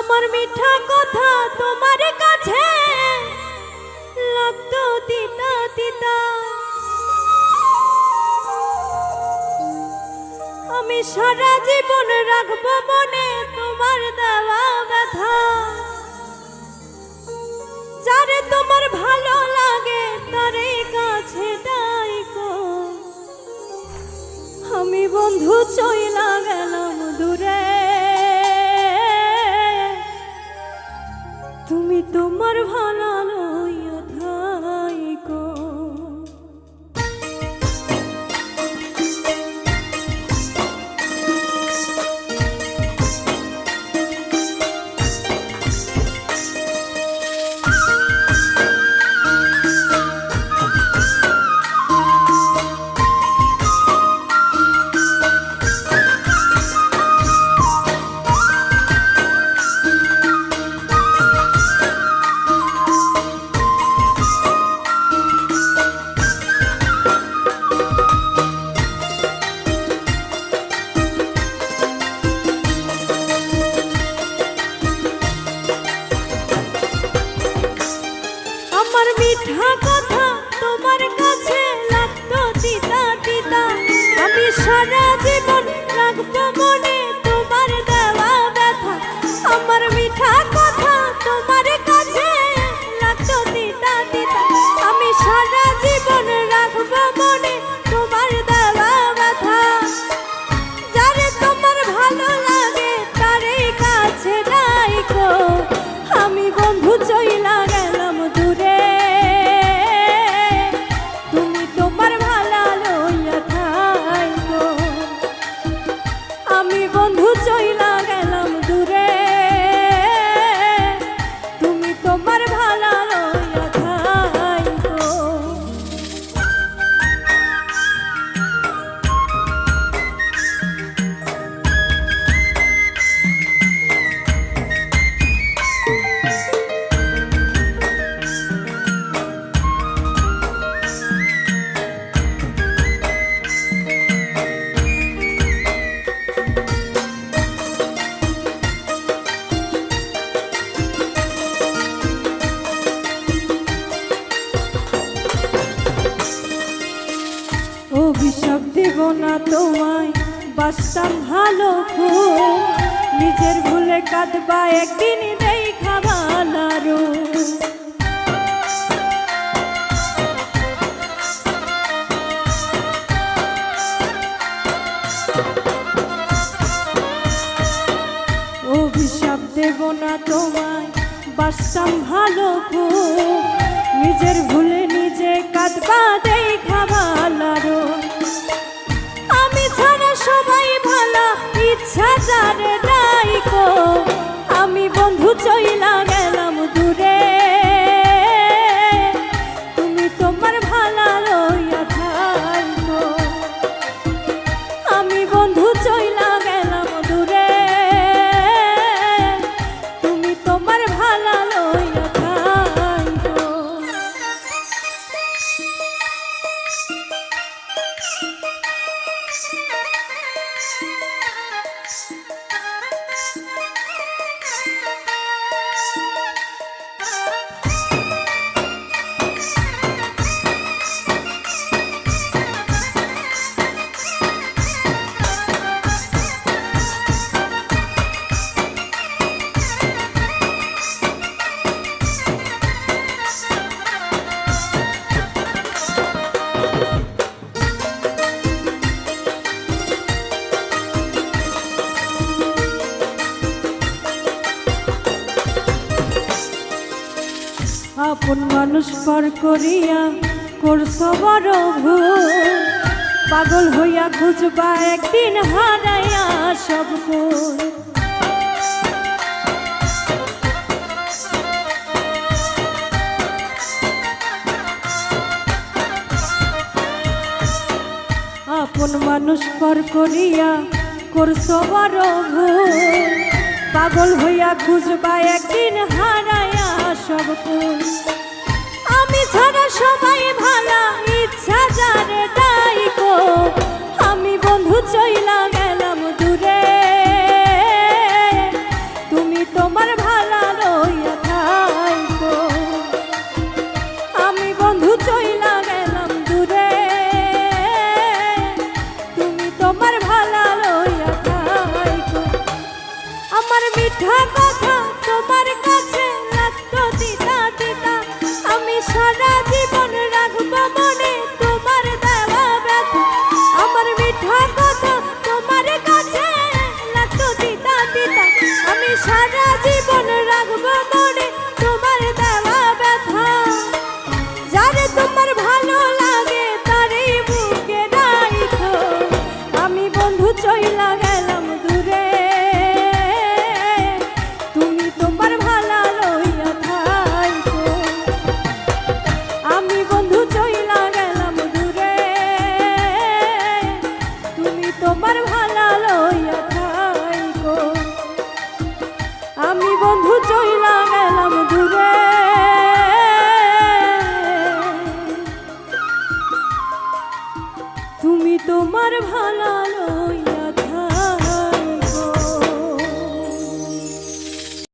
আমার মিঠা কথা তোমার কাছে লাগতো তিতা তিতা, আমি সারা জীবন রাখবো মনে তোমার দেওয়া ব্যথা। যারে তোমার ভালো লাগে তারে কাছে ডাইকো, আমি বন্ধু চইলা গেলাম দূরে, তুমি তোমার ভালো লইয়া থাইকো। আমার মিঠা কথা তোমার কাছে লাগতো তিতা তিতা, আমি সারা জীবন রাখবো মনে তোমার দেওয়া ব্যথা। আমার মিঠা কথা তোমার কাছে লাগতো তিতা তিতা, আমি সারা জীবন রাখবো মনে তোমার দেওয়া ব্যথা। যারে তোমার ভালো লাগে তারে কাছে রাইকো, আমি বন্ধু চইলা গেলাম দূরে, তুমি তোমার ভালো লইয়া থাইকো। আমি বন্ধু চইলা গেলাম দূরে, তুমি তোমার ভালো লইয়া থাইকো। অভিশাপ দেব না তোমায়, বাসতাম ভালো খুব, নিজের ভুলে কাঁদবা একদিন দেখা ভালো। অভিশাপ দেব না তোমায়, বাসতাম ভালো খুব, নিজের ভুলে নিজে কাঁদবা দেখা ভালো। আমি ছাড়া সবাই ভালো, ইচ্ছা যারে ডাইকো, আমি বন্ধু চইলা গেলাম দূরে, তুমি তোমার ভালো লইয়া থাইকো। আমি বন্ধু চইলা গেলাম দূরে, তুমি তোমার ভালো লইয়া থাইকো। আপন মানুষ পর করিয়া করছো বড় ভুল, পাগল হইয়া খুঁজবা একদিন হারাইয়া সব কুল। আপন মানুষ পর করিয়া করছো বড় ভুল, পাগল হইয়া খুঁজবা একদিন হারাইয়া সব কুল। আমি ছাড়া সবাই ভালো, ইচ্ছা যারে ডাইকো, আমি বন্ধু চইলা গেলাম দূরে, তুমি তোমার তোমার ভালা লইয়া থাইকো। আমি বন্ধু চইলা গেলাম দূরে, তুমি তোমার ভালা